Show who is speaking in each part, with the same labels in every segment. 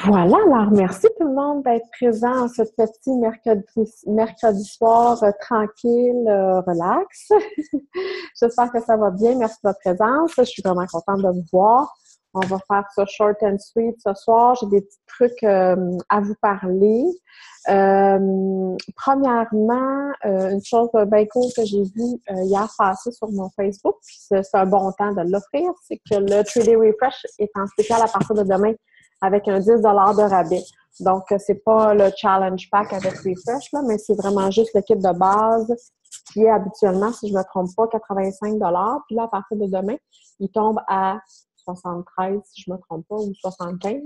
Speaker 1: Voilà, alors merci tout le monde d'être présent en ce petit mercredi soir tranquille, relax. J'espère que ça va bien. Merci de votre présence. Je suis vraiment contente de vous voir. On va faire ça short and sweet ce soir. J'ai des petits trucs à vous parler. Premièrement, une chose bien cool que j'ai vue hier passer sur mon Facebook, puis c'est un bon temps de l'offrir, c'est que le 3D Refresh est en spécial à partir de demain avec un 10 de rabais. Donc, c'est pas le challenge pack avec Refresh, là, mais c'est vraiment juste le kit de base qui est habituellement, si je ne me trompe pas, 85 $. Puis là, à partir de demain, il tombe à 73, si je ne me trompe pas, ou 75.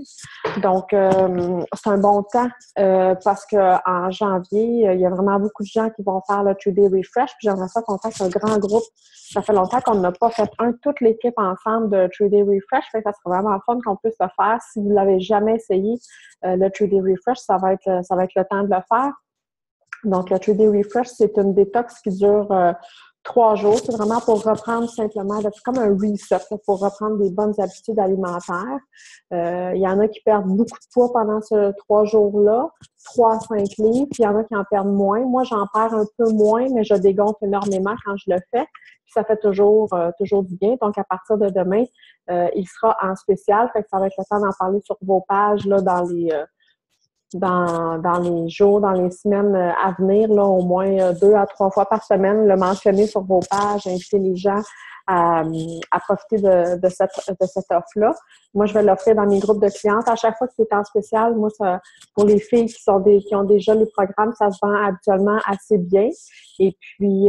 Speaker 1: Donc, c'est un bon temps parce qu'en janvier, il y a vraiment beaucoup de gens qui vont faire le 3D Refresh. Puis j'aimerais ça qu'on fasse un grand groupe. Ça fait longtemps qu'on n'a pas fait toute l'équipe ensemble de 3D Refresh. Fait que ça serait vraiment fun qu'on puisse le faire. Si vous ne l'avez jamais essayé, le 3D Refresh, ça va être le temps de le faire. Donc, le 3D Refresh, c'est une détox qui dure 3 jours. C'est vraiment pour reprendre simplement, c'est comme un reset, là, pour reprendre des bonnes habitudes alimentaires. Il y en a qui perdent beaucoup de poids pendant ces 3 jours-là, 3 à 5 livres, puis il y en a qui en perdent moins. Moi, j'en perds un peu moins, mais je dégonfle énormément quand je le fais. Puis ça fait toujours du bien. Donc, à partir de demain, il sera en spécial. Fait que ça va être le temps d'en parler sur vos pages là, dans les jours, dans les semaines à venir, là, au moins 2 à 3 fois par semaine, le mentionner sur vos pages, inviter les gens à profiter de cette offre-là. Moi, je vais l'offrir dans mes groupes de clientes. À chaque fois que c'est en spécial, moi, ça, pour les filles qui ont déjà les programmes, ça se vend habituellement assez bien. Et puis,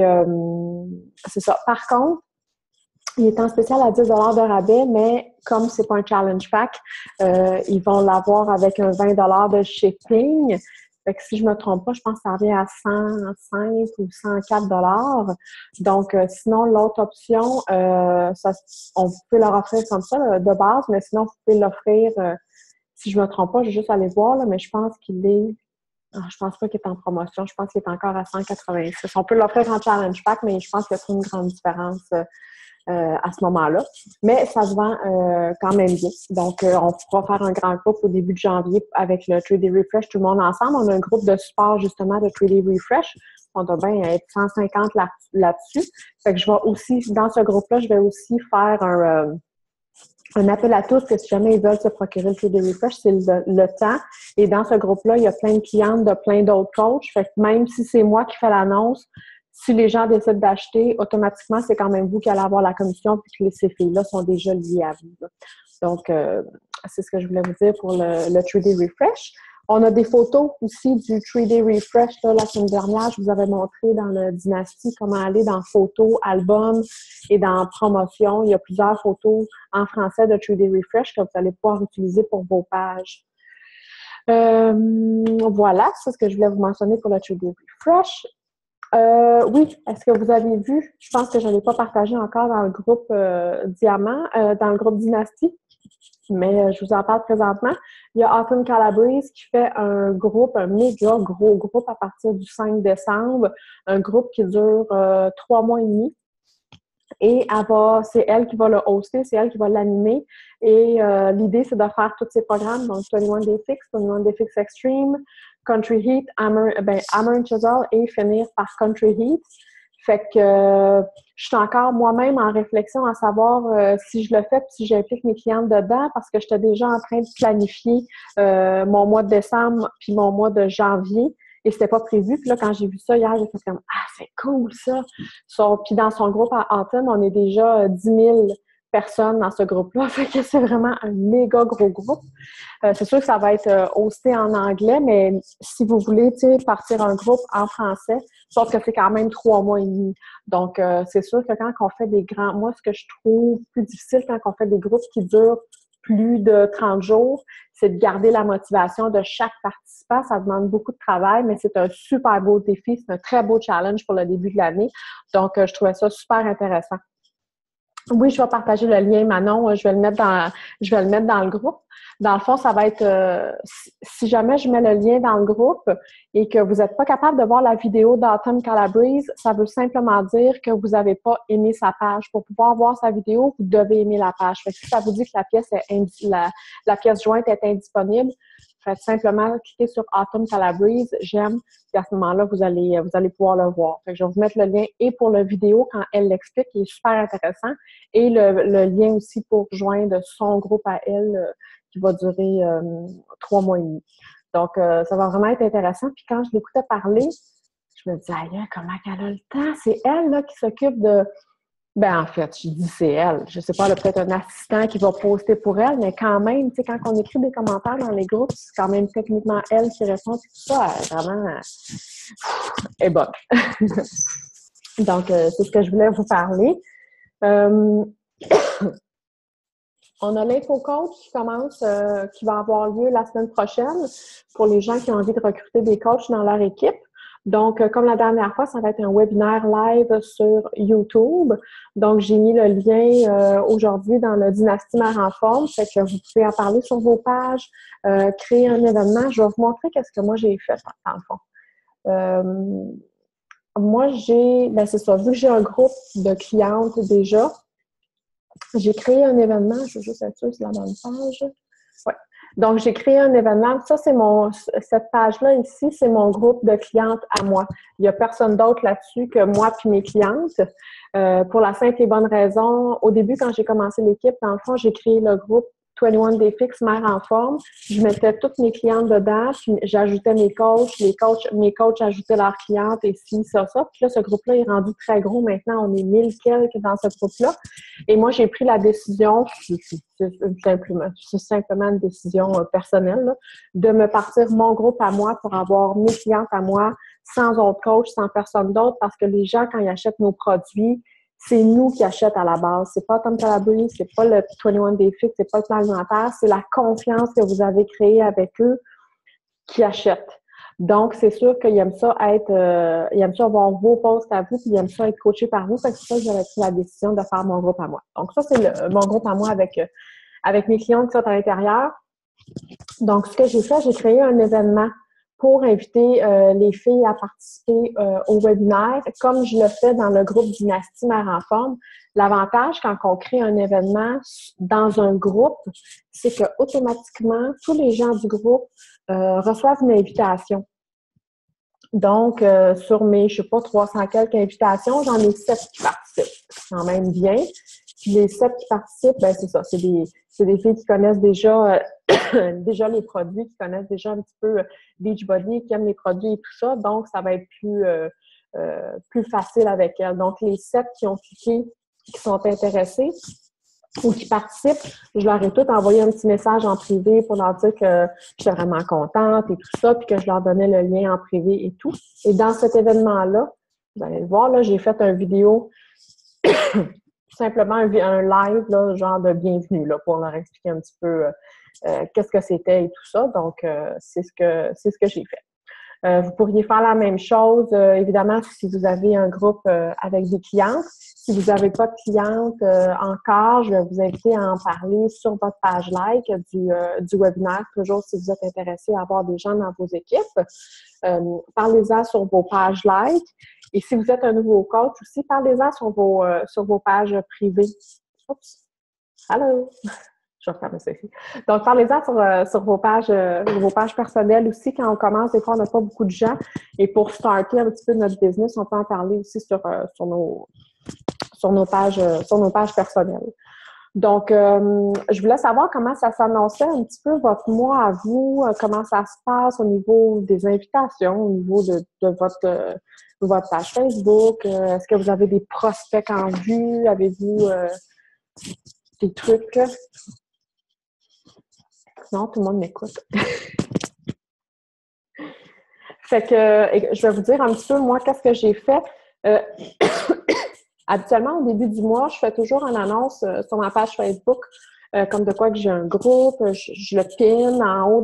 Speaker 1: c'est ça. Par contre, il est en spécial à 10 de rabais, mais comme c'est pas un challenge pack, ils vont l'avoir avec un 20 de shipping. Fait que si je me trompe pas, je pense que ça revient à 105 ou 104 $. Donc, sinon, l'autre option, on peut leur offrir comme ça de base, mais sinon, vous pouvez l'offrir, si je me trompe pas, je vais juste aller voir, là, mais je pense qu'il est... je pense pas qu'il est en promotion. Je pense qu'il est encore à 186. On peut l'offrir en challenge pack, mais je pense qu'il y a trop une grande différence à ce moment-là. Mais ça se vend quand même bien. Donc, on pourra faire un grand groupe au début de janvier avec le 3D Refresh, tout le monde ensemble. On a un groupe de support, justement, de 3D Refresh. On doit bien être 150 là-dessus. Fait que je vais aussi, dans ce groupe-là, je vais aussi faire un appel à tous que si jamais ils veulent se procurer le 3D Refresh, c'est le temps. Et dans ce groupe-là, il y a plein de clientes de plein d'autres coachs. Fait que même si c'est moi qui fais l'annonce, si les gens décident d'acheter, automatiquement, c'est quand même vous qui allez avoir la commission puis que ces filles-là sont déjà liées à vous. Là. Donc, c'est ce que je voulais vous dire pour le 3D Refresh. On a des photos aussi du 3D Refresh. Là, la semaine dernière, je vous avais montré dans le Dynastie comment aller dans photos, albums et dans promotion. Il y a plusieurs photos en français de 3D Refresh que vous allez pouvoir utiliser pour vos pages. Voilà, c'est ce que je voulais vous mentionner pour le 3D Refresh. Oui, est-ce que vous avez vu? Je pense que je ne l'ai pas partagé encore dans le groupe Diamant, dans le groupe Dynastie, mais je vous en parle présentement. Il y a Autumn Calabrese qui fait un méga gros groupe à partir du 5 décembre, un groupe qui dure 3 mois et demi. Et c'est elle qui va le hoster, c'est elle qui va l'animer. Et l'idée, c'est de faire tous ces programmes, donc 21 Day Fix, 21 Day Fix Extreme, Country Heat, Hammer and Chisel et finir par Country Heat. Fait que je suis encore moi-même en réflexion à savoir si je le fais puis si j'implique mes clientes dedans parce que j'étais déjà en train de planifier mon mois de décembre puis mon mois de janvier. Et c'était pas prévu. Puis là, quand j'ai vu ça hier, j'ai fait comme « Ah, c'est cool, ça! » Puis dans son groupe à Autumn, on est déjà 10 000 personnes dans ce groupe-là. Fait que c'est vraiment un méga gros groupe. C'est sûr que ça va être hosté en anglais, mais si vous voulez, tu sais, partir un groupe en français, sauf que c'est quand même 3 mois et demi. Donc, c'est sûr que quand on fait des grands... Moi, ce que je trouve plus difficile quand on fait des groupes qui durent plus de 30 jours, c'est de garder la motivation de chaque participant. Ça demande beaucoup de travail, mais c'est un super beau défi. C'est un très beau challenge pour le début de l'année. Donc, je trouvais ça super intéressant. Oui, je vais partager le lien, Manon. Je vais le mettre dans le groupe. Dans le fond, ça va être, si jamais je mets le lien dans le groupe et que vous n'êtes pas capable de voir la vidéo d'Autumn Calabrese, ça veut simplement dire que vous n'avez pas aimé sa page. Pour pouvoir voir sa vidéo, vous devez aimer la page. Fait que si ça vous dit que la pièce jointe est indisponible, Faites simplement cliquer sur Autumn Calabrese, j'aime, puis à ce moment-là, vous allez pouvoir le voir. Fait que je vais vous mettre le lien et pour la vidéo quand elle l'explique, qui est super intéressant, et le lien aussi pour joindre son groupe à elle, qui va durer 3 mois et demi. Donc, ça va vraiment être intéressant. Puis quand je l'écoutais parler, je me disais, aïe, comment qu'elle a le temps? C'est elle là, qui s'occupe de... Ben en fait, je dis c'est elle. Je sais pas, elle a peut-être un assistant qui va poster pour elle, mais quand même, tu sais, quand on écrit des commentaires dans les groupes, c'est quand même techniquement elle qui répond. Tout ça, vraiment, elle est bonne. Donc, c'est ce que je voulais vous parler. On a l'info-coach qui commence, qui va avoir lieu la semaine prochaine pour les gens qui ont envie de recruter des coachs dans leur équipe. Donc, comme la dernière fois, ça va être un webinaire live sur YouTube. Donc, j'ai mis le lien aujourd'hui dans le Dynastie Mère en Forme. Fait que vous pouvez en parler sur vos pages, créer un événement. Je vais vous montrer qu'est-ce que moi j'ai fait, dans le fond. Moi, c'est ça, vu que j'ai un groupe de clientes déjà, j'ai créé un événement. Je veux juste être sûre, c'est la bonne page. Ouais. Donc, j'ai créé un événement. Ça, cette page-là ici, c'est mon groupe de clientes à moi. Il n'y a personne d'autre là-dessus que moi puis mes clientes. Pour la simple et bonne raison, au début, quand j'ai commencé l'équipe, dans le fond, j'ai créé le groupe 21 Day Fix Mère en Forme. Je mettais toutes mes clientes dedans, puis j'ajoutais mes coachs, mes coachs ajoutaient leurs clientes et ci, ça. Puis là, ce groupe-là est rendu très gros. Maintenant, on est 1000 quelques dans ce groupe-là. Et moi, j'ai pris la décision, c'est simplement une décision personnelle, là, de me partir mon groupe à moi pour avoir mes clientes à moi, sans autre coach, sans personne d'autre, parce que les gens, quand ils achètent nos produits, c'est nous qui achètent à la base. C'est pas Tom Calabrese, c'est pas le 21 Day Fix, c'est pas le plan alimentaire, c'est la confiance que vous avez créée avec eux qui achètent. Donc, c'est sûr qu'ils aiment ça ils aiment ça avoir vos posts à vous, puis ils aiment ça être coachés par vous. C'est pour ça que j'avais pris la décision de faire mon groupe à moi. Donc, ça, c'est mon groupe à moi avec mes clients qui sont à l'intérieur. Donc, ce que j'ai fait, j'ai créé un événement pour inviter les filles à participer au webinaire, comme je le fais dans le groupe Dynastie Mère en Forme. L'avantage quand on crée un événement dans un groupe, c'est que automatiquement, tous les gens du groupe reçoivent une invitation. Donc, sur mes, je sais pas, 300 quelques invitations, j'en ai 7 qui participent. C'est quand même bien. Puis les 7 qui participent, ben c'est ça, c'est des filles qui connaissent déjà déjà les produits, qui connaissent déjà un petit peu Beachbody, qui aiment les produits et tout ça. Donc, ça va être plus facile avec elles. Donc, les 7 qui ont cliqué, qui sont intéressés ou qui participent, je leur ai toutes envoyé un petit message en privé pour leur dire que j'étais vraiment contente et tout ça, puis que je leur donnais le lien en privé et tout. Et dans cet événement-là, vous allez le voir, là, j'ai fait une vidéo simplement un live, là, genre de bienvenue, là, pour leur expliquer un petit peu qu'est-ce que c'était et tout ça. Donc, c'est ce que j'ai fait. Vous pourriez faire la même chose, évidemment, si vous avez un groupe avec des clientes. Si vous n'avez pas de clientes encore, je vais vous inviter à en parler sur votre page like du webinaire, toujours si vous êtes intéressé à avoir des gens dans vos équipes. Parlez-en sur vos pages like. Et si vous êtes un nouveau coach aussi, parlez-en sur vos pages privées. Oups! Allô! Je vais refermer ça ici. Donc, parlez-en sur vos pages personnelles aussi. Quand on commence, des fois, on n'a pas beaucoup de gens. Et pour starter un petit peu notre business, on peut en parler aussi sur nos pages personnelles. Donc, je voulais savoir comment ça s'annonçait un petit peu votre mois à vous, comment ça se passe au niveau des invitations, au niveau de votre page Facebook. Est-ce que vous avez des prospects en vue? Avez-vous des trucs? Non, tout le monde m'écoute. Fait que je vais vous dire un petit peu, moi, qu'est-ce que j'ai fait. Habituellement, au début du mois, je fais toujours une annonce sur ma page Facebook, comme de quoi que j'ai un groupe, je le pin en haut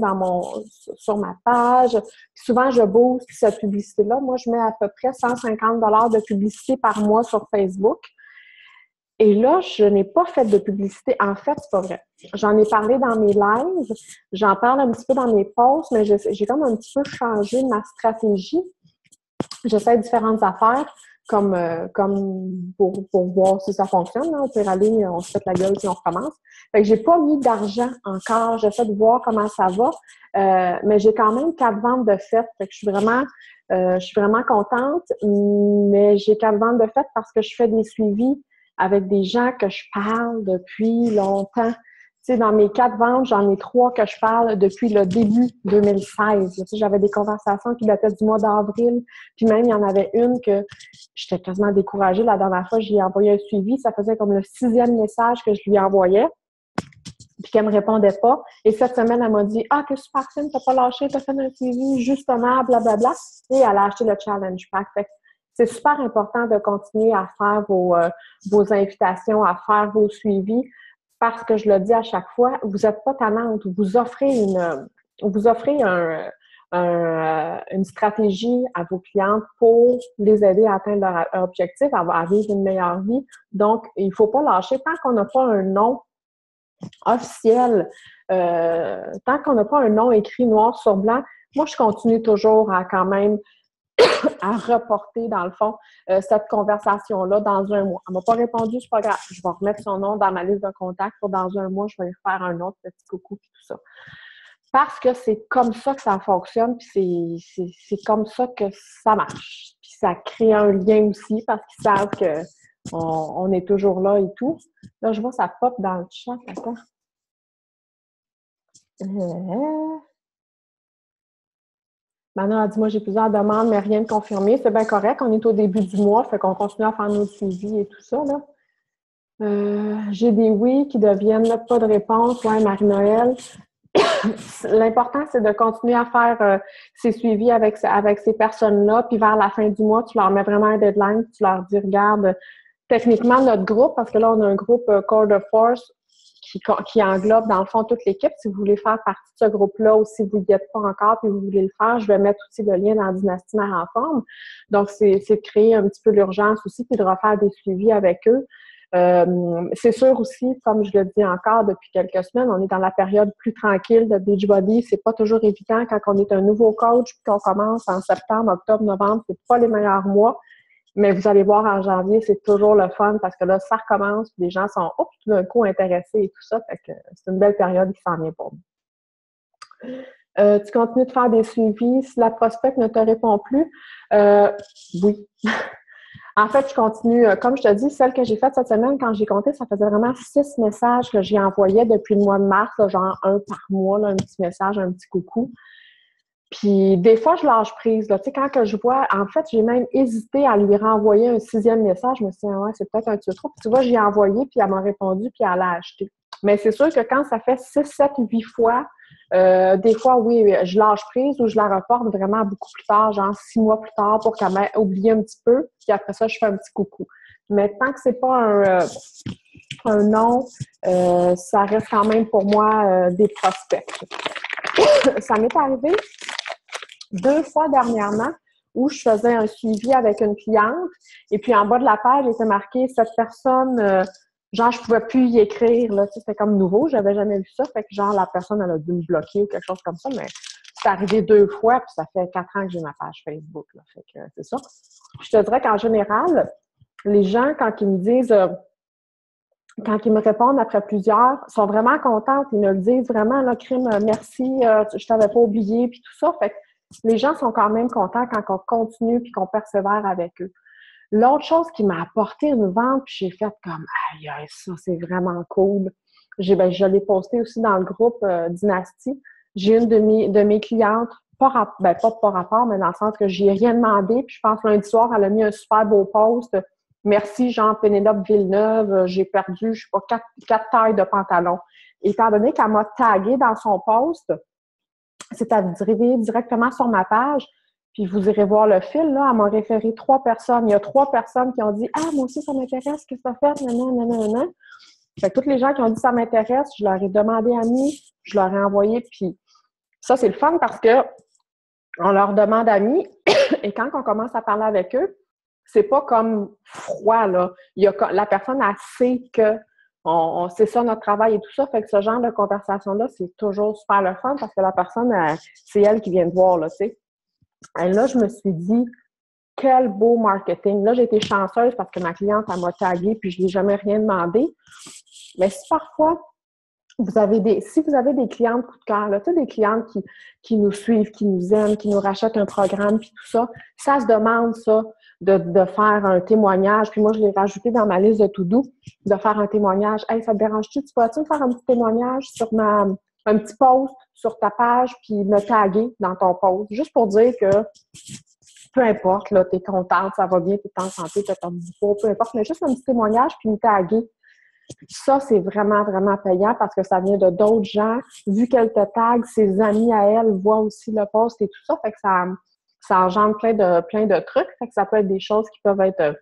Speaker 1: sur ma page. Puis souvent, je booste cette publicité-là. Moi, je mets à peu près 150 $ de publicité par mois sur Facebook. Et là, je n'ai pas fait de publicité. En fait, c'est pas vrai. J'en ai parlé dans mes lives, j'en parle un petit peu dans mes posts, mais j'ai comme un petit peu changé ma stratégie. J'essaie différentes affaires. comme pour voir si ça fonctionne. Là. On peut aller, on se fait la gueule puis on recommence. Fait que j'ai pas mis d'argent encore. J'essaie de voir comment ça va. Mais j'ai quand même 4 ventes de faites. Fait que je suis vraiment contente. Mais j'ai 4 ventes de faites parce que je fais des suivis avec des gens que je parle depuis longtemps. Tu sais, dans mes 4 ventes, j'en ai 3 que je parle depuis le début 2016. Tu sais, j'avais des conversations qui dataient du mois d'avril. Puis même, il y en avait une que j'étais quasiment découragée. La dernière fois, j'ai envoyé un suivi. Ça faisait comme le 6e message que je lui envoyais. Puis qu'elle me répondait pas. Et cette semaine, elle m'a dit « Ah, t'es super fine, t'as pas lâché, t'as fait un suivi, justement, blablabla. » Et elle a acheté le challenge pack. Fait que c'est super important de continuer à faire vos invitations, à faire vos suivis. Parce que je le dis à chaque fois, vous n'êtes pas tannante, vous offrez une stratégie à vos clientes pour les aider à atteindre leur objectif, à vivre une meilleure vie. Donc, il ne faut pas lâcher tant qu'on n'a pas un nom officiel, tant qu'on n'a pas un nom écrit noir sur blanc. Moi, je continue toujours à quand même à reporter, dans le fond, cette conversation-là dans un mois. Elle ne m'a pas répondu, c'est pas grave. Je vais remettre son nom dans ma liste de contacts pour dans un mois, je vais lui faire un autre petit coucou et tout ça. Parce que c'est comme ça que ça fonctionne, puis c'est comme ça que ça marche. Puis ça crée un lien aussi parce qu'ils savent qu'on est toujours là et tout. Là, je vois ça pop dans le chat. Attends. Manon a dit, moi, j'ai plusieurs demandes, mais rien de confirmé. C'est bien correct. On est au début du mois, fait qu'on continue à faire nos suivis et tout ça, là. J'ai des oui qui deviennent là, pas de réponse. Ouais, Marie-Noël. L'important, c'est de continuer à faire ces suivis avec ces personnes-là. Puis vers la fin du mois, tu leur mets vraiment un deadline. Tu leur dis, regarde, techniquement, notre groupe, parce que là, on a un groupe Core de Force qui englobe, dans le fond, toute l'équipe. Si vous voulez faire partie de ce groupe-là ou si vous n'y êtes pas encore et vous voulez le faire, je vais mettre aussi le lien dans Dynastie Mère en forme. Donc, c'est de créer un petit peu l'urgence aussi puis de refaire des suivis avec eux. C'est sûr aussi, comme je le dis encore depuis quelques semaines, on est dans la période plus tranquille de Beachbody. C'est pas toujours évident quand on est un nouveau coach puis qu'on commence en septembre, octobre, novembre. C'est pas les meilleurs mois. Mais vous allez voir, en janvier, c'est toujours le fun parce que là, ça recommence, puis les gens sont tout d'un coup intéressés et tout ça. Fait que c'est une belle période qui s'en vient pour nous. Tu continues de faire des suivis. Si la prospect ne te répond plus, oui. En fait, je continue, comme je te dis, celle que j'ai faite cette semaine, quand j'ai compté, ça faisait vraiment 6 messages que j'ai envoyés depuis le mois de mars, là, genre un par mois, là, un petit message, un petit coucou. Puis des fois, je lâche prise. Là. Tu sais, quand que je vois, en fait, j'ai même hésité à lui renvoyer un 6e message. Je me suis dit, ouais, c'est peut-être un petit peu trop. Puis tu vois, j'ai envoyé, puis elle m'a répondu, puis elle a acheté. Mais c'est sûr que quand ça fait 6, 7, 8 fois, des fois, oui, je lâche prise ou je la reporte vraiment beaucoup plus tard, genre 6 mois plus tard, pour qu'elle m'ait oublié un petit peu. Puis après ça, je fais un petit coucou. Mais tant que c'est pas un nom, ça reste quand même pour moi des prospects. Ça m'est arrivé 2 fois dernièrement où je faisais un suivi avec une cliente et puis en bas de la page, il était marqué « Cette personne, genre, je pouvais plus y écrire. » Là, tu sais, c'était comme nouveau, j'avais jamais vu ça. Fait que genre, la personne, elle a dû me bloquer ou quelque chose comme ça, mais c'est arrivé 2 fois puis ça fait 4 ans que j'ai ma page Facebook. Là, fait que c'est ça. Je te dirais qu'en général, les gens, quand ils me disent... quand ils me répondent après plusieurs, sont vraiment contents. Ils me le disent vraiment, là, crime, merci, je t'avais pas oublié, puis tout ça. Fait que les gens sont quand même contents quand on continue puis qu'on persévère avec eux. L'autre chose qui m'a apporté une vente, puis j'ai fait comme, aïe, ça, c'est vraiment cool. Je l'ai posté aussi dans le groupe Dynastie. J'ai une de mes clientes, pas par rapport, mais dans le sens que j'y ai rien demandé. Puis je pense lundi soir, elle a mis un super beau post. Merci, Jean-Pénélope Villeneuve. J'ai perdu, je sais pas, 4 tailles de pantalon. Étant donné qu'elle m'a tagué dans son post, c'est arrivé directement sur ma page. Puis vous irez voir le fil, là, elle m'a référé 3 personnes. Il y a 3 personnes qui ont dit « Ah, moi aussi, ça m'intéresse, qu'est-ce que ça fait? » Nanana. Fait que toutes les gens qui ont dit « Ça m'intéresse », je leur ai demandé amis, je leur ai envoyé. Puis ça, c'est le fun parce que on leur demande amis et quand on commence à parler avec eux, c'est pas comme froid, là. La personne, elle sait que c'est ça notre travail et tout ça. Fait que ce genre de conversation-là, c'est toujours super le fun parce que la personne, c'est elle qui vient de voir, là, tu sais. Et là, je me suis dit, quel beau marketing. Là, j'ai été chanceuse parce que ma cliente, elle m'a taguée puis je lui ai jamais rien demandé. Mais si parfois, si vous avez des clientes coup de cœur, là, tu sais, des clientes qui nous suivent, qui nous aiment, qui nous rachètent un programme, puis tout ça, ça se demande, ça, de faire un témoignage. Puis moi, je l'ai rajouté dans ma liste de to-do, de faire un témoignage. Hey, ça te dérange-tu? Tu peux-tu me faire un petit témoignage sur un petit post sur ta page, puis me taguer dans ton post, juste pour dire que peu importe, là, t'es contente, ça va bien, t'es en santé, t'as perdu du poids, peu importe, mais juste un petit témoignage, puis me taguer. Ça, c'est vraiment, vraiment payant parce que ça vient de d'autres gens. Vu qu'elle te tague, ses amis à elle voient aussi le post et tout ça. Fait que ça engendre plein de trucs. Fait que ça peut être des choses qui peuvent être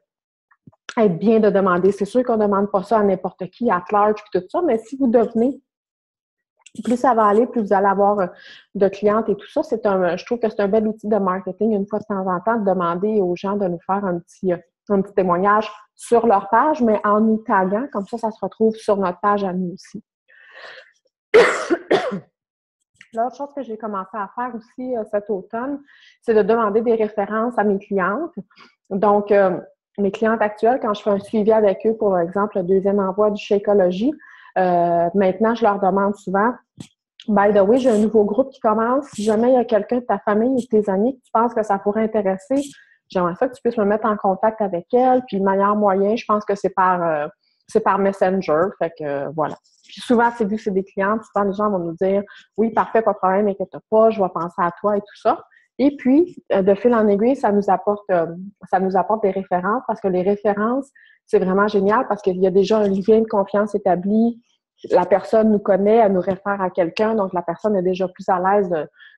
Speaker 1: bien de demander. C'est sûr qu'on ne demande pas ça à n'importe qui, à large, puis tout ça, mais si vous devenez, plus ça va aller, plus vous allez avoir de clientes et tout ça. Je trouve que c'est un bel outil de marketing, une fois de temps en temps, de demander aux gens de nous faire un petit témoignage sur leur page, mais en nous taguant, comme ça se retrouve sur notre page à nous aussi. L'autre chose que j'ai commencé à faire aussi cet automne, c'est de demander des références à mes clientes. Donc, mes clientes actuelles, quand je fais un suivi avec eux, pour exemple, le deuxième envoi du Shakeology, maintenant, je leur demande souvent, by the way, j'ai un nouveau groupe qui commence. Si jamais il y a quelqu'un de ta famille ou de tes amis que tu penses que ça pourrait intéresser, j'aimerais ça que tu puisses me mettre en contact avec elle. Puis le meilleur moyen, je pense que c'est par Messenger. Fait que voilà. Puis souvent, vu que c'est des clientes, souvent les gens vont nous dire oui, parfait, pas de problème, inquiète pas, je vais penser à toi et tout ça. Et puis, de fil en aiguille, ça nous apporte des références parce que les références, c'est vraiment génial parce qu'il y a déjà un lien de confiance établi. La personne nous connaît, elle nous réfère à quelqu'un, donc la personne est déjà plus à l'aise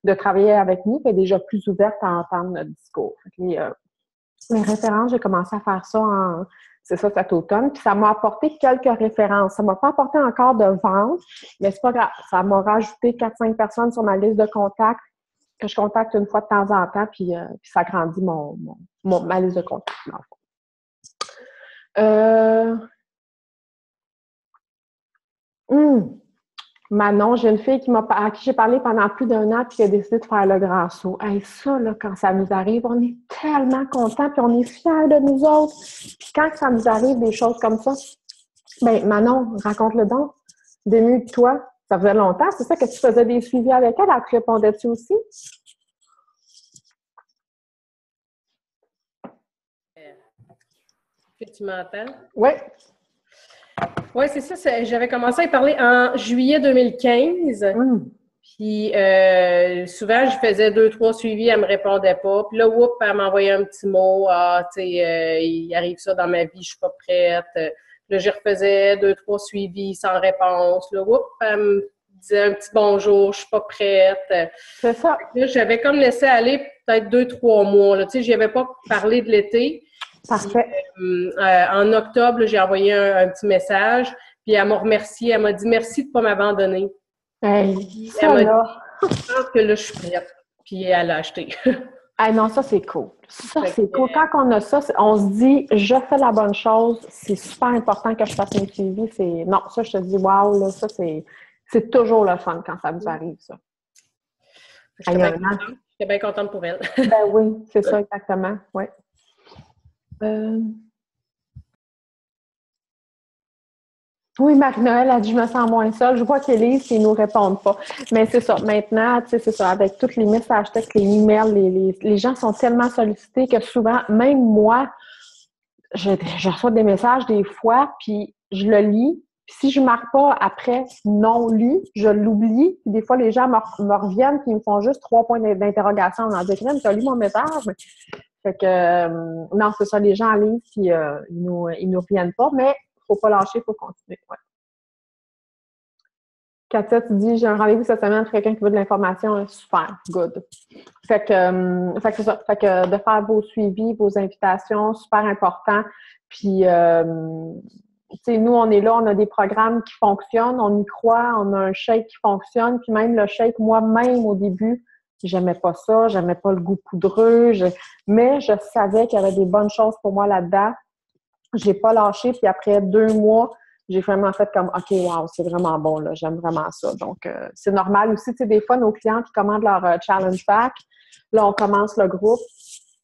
Speaker 1: de travailler avec nous, elle est déjà plus ouverte à entendre notre discours. Les références, j'ai commencé à faire ça cet automne, puis ça m'a apporté quelques références. Ça m'a pas apporté encore de vente, mais c'est pas grave. Ça m'a rajouté 4-5 personnes sur ma liste de contacts que je contacte une fois de temps en temps, puis ça grandit ma liste de contacts, dans le fond. Manon, j'ai une fille à qui j'ai parlé pendant plus d'1 an puis qui a décidé de faire le grand saut. Hey, ça, là, quand ça nous arrive, on est tellement contents puis on est fiers de nous autres. Puis quand ça nous arrive des choses comme ça, ben Manon, raconte-le donc. Dénue de toi, ça faisait longtemps, c'est ça que tu faisais des suivis avec elle, elle te répondait-tu aussi?
Speaker 2: Que tu m'entends?
Speaker 1: Oui.
Speaker 2: Oui, c'est ça. J'avais commencé à y parler en juillet 2015. Puis souvent, je faisais 2-3 suivis, elle me répondait pas. Puis là, elle m'envoyait un petit mot. Ah, tu sais, il arrive ça dans ma vie, je suis pas prête. Là, je refaisais 2-3 suivis sans réponse. Là, elle me disait un petit bonjour, je suis pas prête.
Speaker 1: C'est ça.
Speaker 2: Là, j'avais comme laissé aller peut-être 2-3 mois. Tu sais, j'y avais pas parlé de l'été.
Speaker 1: Parfait.
Speaker 2: Puis, en octobre, là, j'ai envoyé un petit message. Puis elle m'a remercié. Elle m'a dit merci de ne pas m'abandonner.
Speaker 1: Hey, ça,
Speaker 2: elle m'a
Speaker 1: là.
Speaker 2: dit, je pense que là, je suis prête. Puis elle a acheté.
Speaker 1: Ah non, ça, c'est cool. Ça, c'est cool. Quand on a ça, on se dit, je fais la bonne chose. C'est super important que je fasse mes suivis. Non, ça, je te dis, wow, là, ça, c'est toujours le fun quand ça vous arrive, ça.
Speaker 2: J'étais bien contente pour elle.
Speaker 1: Ben oui, c'est ça, exactement. Oui. Oui, Marie-Noël a dit « Je me sens moins seule ». Je vois qu'Élise, ils ne nous répondent pas. Mais c'est ça. Maintenant, tu sais, c'est ça. Avec tous les messages textes, les emails, les gens sont tellement sollicités que souvent, même moi, je reçois des messages des fois, puis je le lis. Puis si je ne marque pas après « non lu », je l'oublie. Puis des fois, les gens me reviennent puis ils me font juste 3 points d'interrogation. On en dit « Tu as lu mon message? » Fait que, non, c'est ça. Les gens lisent puis ils nous reviennent pas. Mais il ne faut pas lâcher, il faut continuer. Ouais. Katia, tu dis, j'ai un rendez-vous cette semaine pour quelqu'un qui veut de l'information. Super, good. Fait que c'est ça. Fait que de faire vos suivis, vos invitations, super important. Puis, tu sais, nous, on est là, on a des programmes qui fonctionnent, on y croit, on a un shake qui fonctionne. Puis même le shake, moi-même, au début, j'aimais pas ça, j'aimais pas le goût poudreux, mais je savais qu'il y avait des bonnes choses pour moi là-dedans. J'ai pas lâché, puis après 2 mois, j'ai vraiment fait comme « OK, wow, c'est vraiment bon, là, j'aime vraiment ça ». Donc, c'est normal aussi, tu sais, des fois, nos clients qui commandent leur challenge pack, là, on commence le groupe,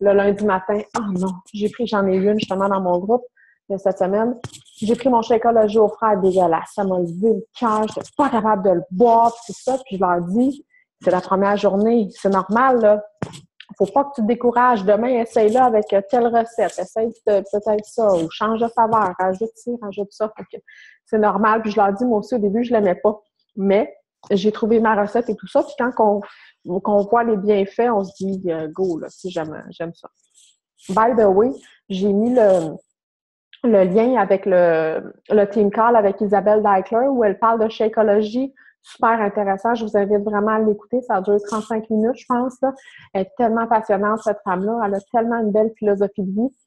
Speaker 1: Le lundi matin, oh non, j'en ai une justement dans mon groupe cette semaine. J'ai pris mon Shakeology au frère dégueulasse. Ça m'a levé le cœur, je n'étais pas capable de le boire, puis tout ça. Puis je leur dis, c'est la première journée, c'est normal, là. Faut pas que tu te décourages. Demain, essaye-le avec telle recette. Essaye peut-être ça, ou change de saveur, rajoute ci, rajoute ça. Fait que c'est normal. Puis je leur dis, moi aussi, au début, je l'aimais pas. Mais j'ai trouvé ma recette et tout ça. Puis quand qu'on voit les bienfaits, on se dit, go, là, si j'aime ça. By the way, j'ai mis le lien avec le team call avec Isabelle Deichler où elle parle de Shakeology. Super intéressant. Je vous invite vraiment à l'écouter. Ça dure 35 minutes, je pense. Là. Elle est tellement passionnante, cette femme-là. Elle a tellement une belle philosophie de vie.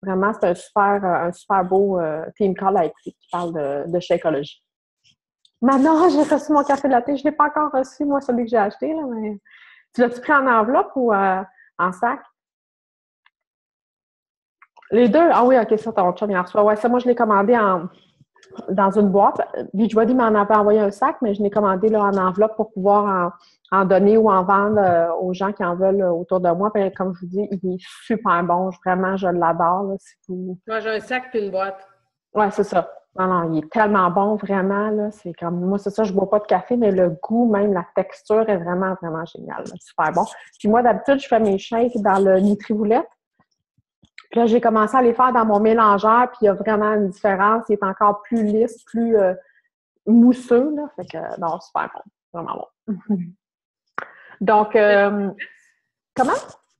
Speaker 1: Vraiment, c'est un super beau team call à écouter qui parle de Shakeology. Maintenant, j'ai reçu mon café latte. Je ne l'ai pas encore reçu, moi, celui que j'ai acheté. Là, mais... Tu l'as-tu pris en enveloppe ou en sac? Les deux? Ah oui, OK, ça, ton chum, il en reçoit. Ouais, ça, moi, je l'ai commandé dans une boîte. Beachbody m'en avait envoyé un sac, mais je l'ai commandé là, en enveloppe pour pouvoir en donner ou en vendre aux gens qui en veulent autour de moi. Puis, comme je vous dis, il est super bon. Vraiment, je l'adore. Là,
Speaker 2: Moi, j'ai un sac puis une boîte.
Speaker 1: Oui, c'est ça. Non, il est tellement bon, vraiment. Là, c'est comme moi, c'est ça, je ne bois pas de café, mais le goût, même la texture est vraiment, vraiment géniale. Là, super bon. Puis moi, d'habitude, je fais mes shakes dans le Nutri-Boulette. Puis là, j'ai commencé à les faire dans mon mélangeur, puis il y a vraiment une différence. Il est encore plus lisse, plus mousseux. Là. Fait que, non, super bon. Vraiment bon. Donc, comment?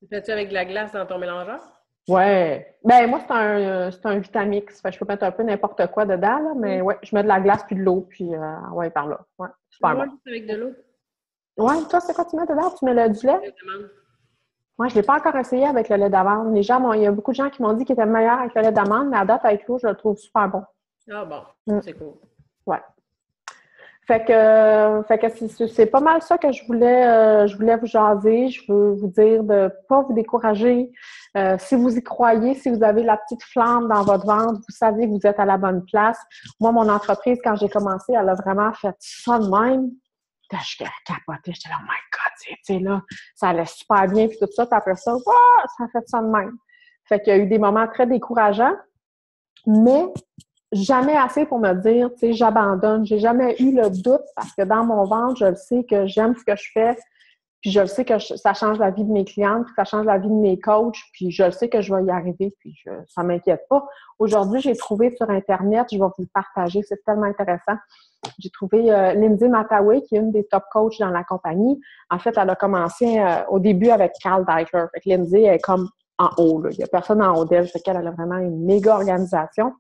Speaker 2: Fais-tu avec de la glace dans ton mélangeur?
Speaker 1: Ouais. Ben moi, c'est un Vitamix. Fait que je peux mettre un peu n'importe quoi dedans, là, mais ouais, je mets de la glace puis de l'eau, puis ouais, par là. Ouais, super bon.
Speaker 2: Avec de l'eau.
Speaker 1: Ouais, toi, c'est quoi tu mets dedans? Tu mets du lait? Moi, je ne l'ai pas encore essayé avec le lait d'amande. Il y a beaucoup de gens qui m'ont dit qu'il était meilleur avec le lait d'amande, mais à date, avec l'eau, je le trouve super bon.
Speaker 2: Ah bon, c'est cool.
Speaker 1: Ouais. Fait que c'est pas mal ça que je voulais vous jaser. Je veux vous dire de ne pas vous décourager. Si vous y croyez, si vous avez la petite flamme dans votre ventre, vous savez que vous êtes à la bonne place. Moi, mon entreprise, quand j'ai commencé, elle a vraiment fait ça de même. Je capotais, j'étais là, oh my God, tu sais, là, ça allait super bien, puis tout ça, puis après ça, wow, ça a fait ça de même. Fait qu'il y a eu des moments très décourageants, mais jamais assez pour me dire, tu sais, j'abandonne. J'ai jamais eu le doute parce que dans mon ventre, je le sais que j'aime ce que je fais, puis je le sais que ça change la vie de mes clientes, puis ça change la vie de mes coachs, puis je le sais que je vais y arriver, puis ça m'inquiète pas. Aujourd'hui, j'ai trouvé sur Internet, je vais vous le partager, c'est tellement intéressant. J'ai trouvé Lindsay Mataway, qui est une des top coachs dans la compagnie. En fait, elle a commencé au début avec Carl Deichler. Fait que Lindsay est comme en haut, là. Il n'y a personne en haut d'elle, fait qu'elle a vraiment une méga organisation.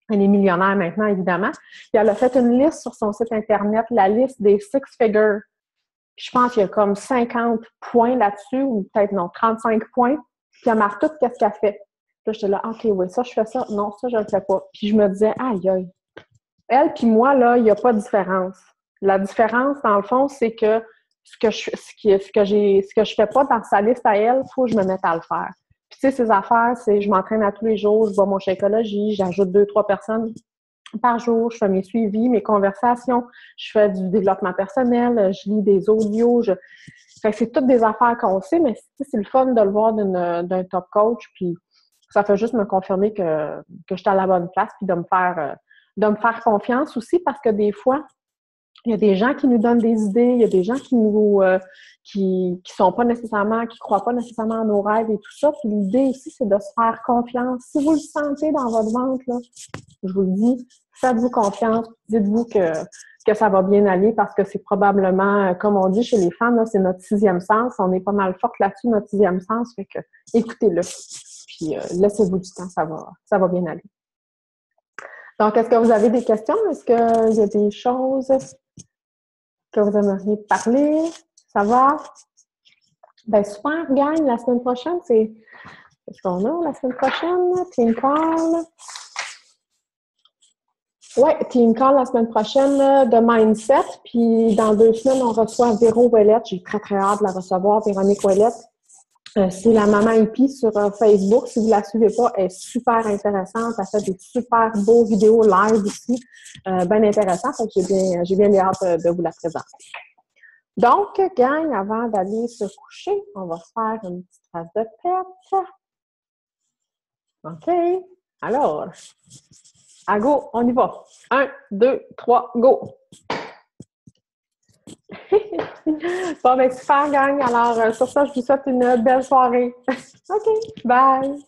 Speaker 1: Elle est millionnaire maintenant, évidemment. Puis elle a fait une liste sur son site Internet, la liste des six figures. Puis je pense qu'il y a comme 50 points là-dessus, ou peut-être non, 35 points. Puis elle marque tout qu'est-ce qu'elle fait. Puis là, j'étais là, OK, oui, ça, je fais ça. Non, ça, je ne le fais pas. Puis je me disais, aïe, aïe. Elle puis moi, là, il n'y a pas de différence. La différence, dans le fond, c'est que ce que je fais pas dans sa liste à elle, il faut que je me mette à le faire. Puis tu sais, ces affaires, c'est je m'entraîne à tous les jours, je vois mon Shakeology, j'ajoute 2-3 personnes par jour, je fais mes suivis, mes conversations, je fais du développement personnel, je lis des audios. Fait que c'est toutes des affaires qu'on sait, mais c'est le fun de le voir d'un top coach, puis ça fait juste me confirmer que je suis à la bonne place, puis de me faire confiance aussi, parce que des fois, il y a des gens qui nous donnent des idées, il y a des gens qui sont pas nécessairement, qui croient pas nécessairement en nos rêves et tout ça. Puis l'idée ici, c'est de se faire confiance. Si vous le sentez dans votre ventre, là, je vous le dis, faites-vous confiance, dites-vous que ça va bien aller parce que c'est probablement, comme on dit chez les femmes, là, c'est notre sixième sens. On est pas mal forte là-dessus, notre sixième sens. Fait que écoutez-le. Puis laissez-vous du temps, ça va bien aller. Donc, est-ce que vous avez des questions? Est-ce qu'il y a des choses que vous aimeriez parler, savoir? Bien, super, gang. La semaine prochaine, qu'est-ce qu'on a la semaine prochaine? Team Call. Oui, Team Call la semaine prochaine de Mindset. Puis, dans 2 semaines, on reçoit Véro Ouellette. J'ai très, très hâte de la recevoir, Véronique Ouellette. C'est la maman hippie sur Facebook. Si vous ne la suivez pas, elle est super intéressante. Elle fait des super beaux vidéos live ici. Bien intéressant. Fait que j'ai bien hâte de vous la présenter. Donc, gang, avant d'aller se coucher, on va se faire une petite phase de pète. OK. Alors, à go, on y va. 1, 2, 3, go! Bon, ben super, gang. Alors, sur ça, je vous souhaite une belle soirée. OK, bye!